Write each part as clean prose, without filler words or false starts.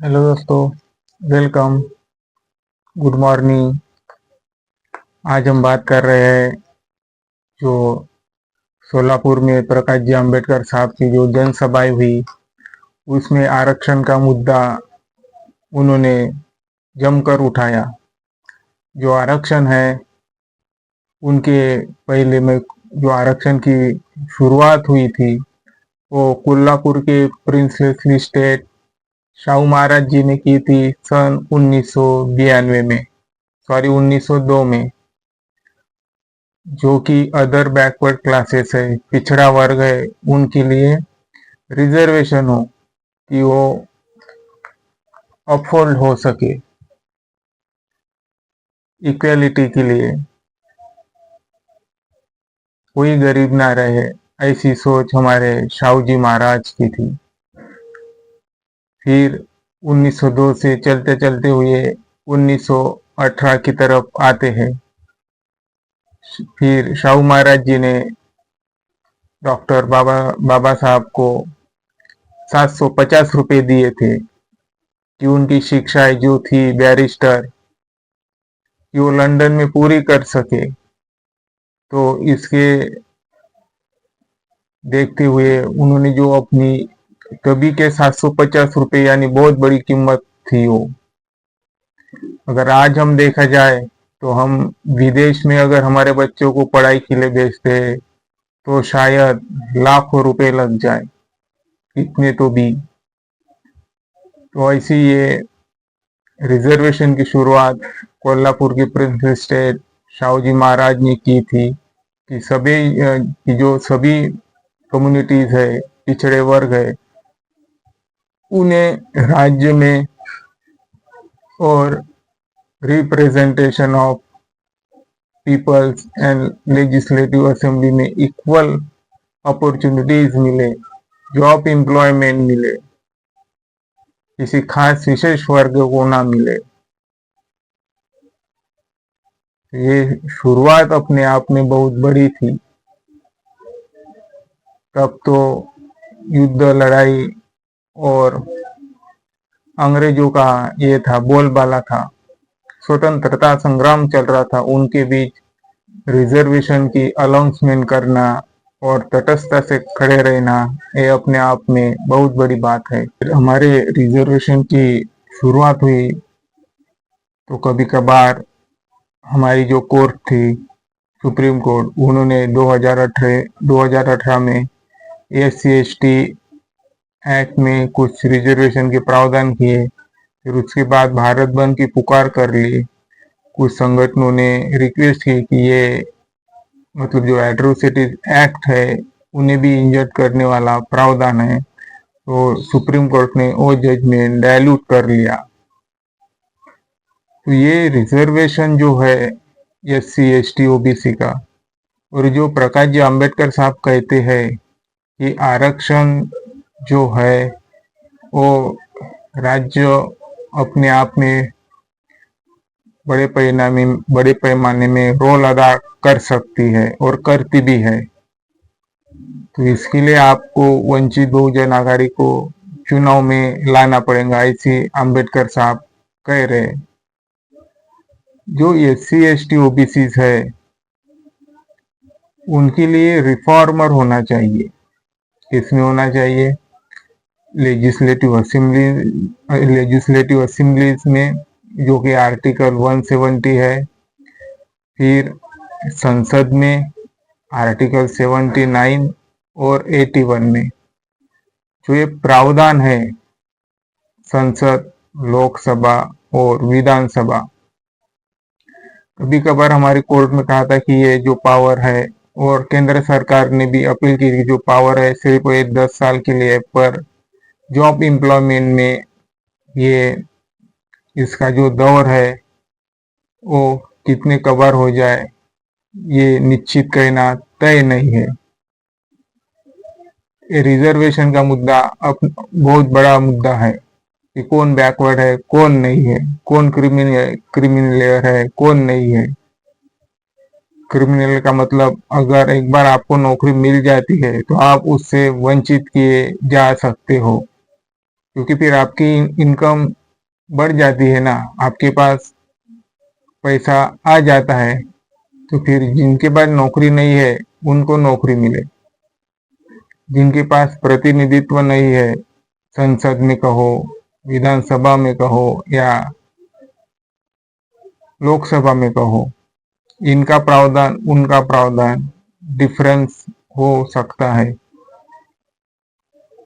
Hello दोस्तों, welcome, good morning. आज हम बात कर रहे हैं जो सोलापुर में प्रकाश जी आम्बेडकर साहब की जो जनसभाएं हुई, उसमें आरक्षण का मुद्दा उन्होंने जमकर उठाया। जो आरक्षण है, उनके पहले में जो आरक्षण की शुरुआत हुई थी, वो कोल्हापुर के प्रिंसली स्टेट शाहू महाराज जी ने की थी सन 1992 में, सॉरी 1902 में। जो कि अदर बैकवर्ड क्लासेस है, पिछड़ा वर्ग है, उनके लिए रिजर्वेशन हो कि वो अपहोल्ड हो सके, इक्वेलिटी के लिए कोई गरीब ना रहे, ऐसी सोच हमारे शाहू जी महाराज की थी। फिर 1902 से चलते चलते हुए 1918 की तरफ आते हैं। फिर शाहू महाराज जी ने डॉक्टर बाबा साहब को 750 रुपए दिए थे कि उनकी शिक्षाएं जो थी बैरिस्टर, कि वो लंदन में पूरी कर सके। तो इसके देखते हुए उन्होंने जो अपनी तभी के 750 रुपए, यानी बहुत बड़ी कीमत थी वो। अगर आज हम देखा जाए तो हम विदेश में अगर हमारे बच्चों को पढ़ाई के लिए भेजते हैं तो शायद लाखों रुपए लग जाए, इतने तो भी। तो ऐसी ये रिजर्वेशन की शुरुआत कोल्हापुर की प्रिंस स्टेट शाहू जी महाराज ने की थी कि सभी कि जो सभी कम्युनिटीज है, पिछड़े वर्ग है, उन्हें राज्य में और representation of peoples and legislative assembly में इक्वल अपॉर्चुनिटीज मिले, जॉब एम्प्लॉयमेंट मिले, किसी खास विशेष वर्ग को ना मिले। ये शुरुआत अपने आप में बहुत बड़ी थी। तब तो युद्ध, लड़ाई और अंग्रेजों का ये था, बोलबाला था, स्वतंत्रता संग्राम चल रहा था। उनके बीच रिजर्वेशन की अनाउंसमेंट करना और तटस्थता से खड़े रहना, ये अपने आप में बहुत बड़ी बात है। हमारे रिजर्वेशन की शुरुआत हुई तो कभी कभार हमारी जो कोर्ट थी, सुप्रीम कोर्ट, उन्होंने 2018 में SC/ST एक्ट में कुछ रिजर्वेशन के प्रावधान किए। फिर उसके बाद भारत बंद की पुकार कर ली। कुछ संगठनों ने रिक्वेस्ट की कि ये मतलब जो एट्रोसिटीज एक्ट है, उन्हें भी इंजर्ड करने वाला प्रावधान है। तो सुप्रीम कोर्ट ने वो जजमेंट डायल्यूट कर लिया। तो ये रिजर्वेशन जो है SC/ST OBC का, और जो प्रकाश जी आम्बेडकर साहब कहते हैं कि आरक्षण जो है वो राज्य अपने आप में बड़े पैमाने में रोल अदा कर सकती है और करती भी है। तो इसके लिए आपको वंचित बहुजन आघाड़ी को चुनाव में लाना पड़ेगा, ऐसे आम्बेडकर साहब कह रहे। जो SC/ST OBC है, उनके लिए रिफॉर्मर होना चाहिए। इसमें होना चाहिए लेजिस्लेटिव असेंबलीज में, जो कि आर्टिकल 170 है। फिर संसद में आर्टिकल 79 और 81 में जो ये प्रावधान है, संसद, लोकसभा और विधानसभा। कभी कभार हमारी कोर्ट में कहा था कि ये जो पावर है, और केंद्र सरकार ने भी अपील की कि जो पावर है सिर्फ ये 10 साल के लिए, पर जॉब एम्प्लॉयमेंट में ये इसका जो दौर है वो कितने कवर हो जाए, ये निश्चित कहना तय नहीं है। ये रिजर्वेशन का मुद्दा अब बहुत बड़ा मुद्दा है कि कौन बैकवर्ड है, कौन नहीं है, कौन क्रिमिनल है, कौन नहीं है। क्रिमिनल का मतलब, अगर एक बार आपको नौकरी मिल जाती है तो आप उससे वंचित किए जा सकते हो, क्योंकि फिर आपकी इनकम बढ़ जाती है ना, आपके पास पैसा आ जाता है, तो फिर जिनके पास नौकरी नहीं है उनको नौकरी मिले, जिनके पास प्रतिनिधित्व नहीं है, संसद में कहो, विधानसभा में कहो या लोकसभा में कहो, इनका प्रावधान उनका प्रावधान डिफरेंस हो सकता है।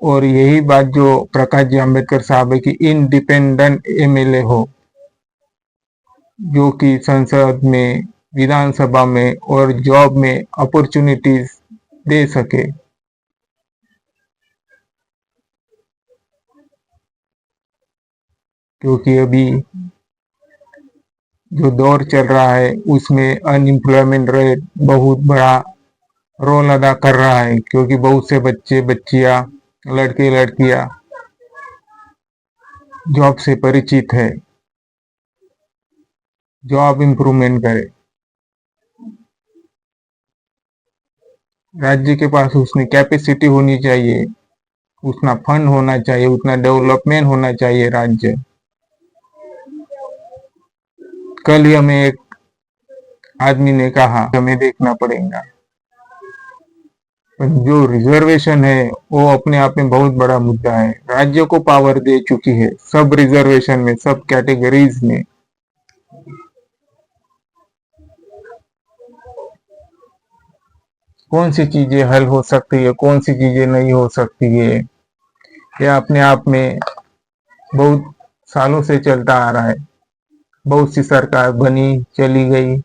और यही बात जो प्रकाश जी आम्बेडकर साहब है कि इंडिपेंडेंट एमएलए हो, जो कि संसद में, विधानसभा में और जॉब में अपॉर्चुनिटीज दे सके। क्योंकि अभी जो दौर चल रहा है उसमें अनएम्प्लॉयमेंट रेट बहुत बड़ा रोल अदा कर रहा है, क्योंकि बहुत से बच्चे बच्चियां, लड़के लड़कियां जॉब से परिचित है, जॉब इम्प्रूवमेंट करे। राज्य के पास उसमें कैपेसिटी होनी चाहिए, उतना फंड होना चाहिए, उतना डेवलपमेंट होना चाहिए राज्य। कल ही हमें एक आदमी ने कहा हमें देखना पड़ेगा, जो रिजर्वेशन है वो अपने आप में बहुत बड़ा मुद्दा है। राज्य को पावर दे चुकी है सब रिजर्वेशन में, सब कैटेगरीज में। कौन सी चीजें हल हो सकती है, कौन सी चीजें नहीं हो सकती है, यह अपने आप में बहुत सालों से चलता आ रहा है। बहुत सी सरकार बनी, चली गई,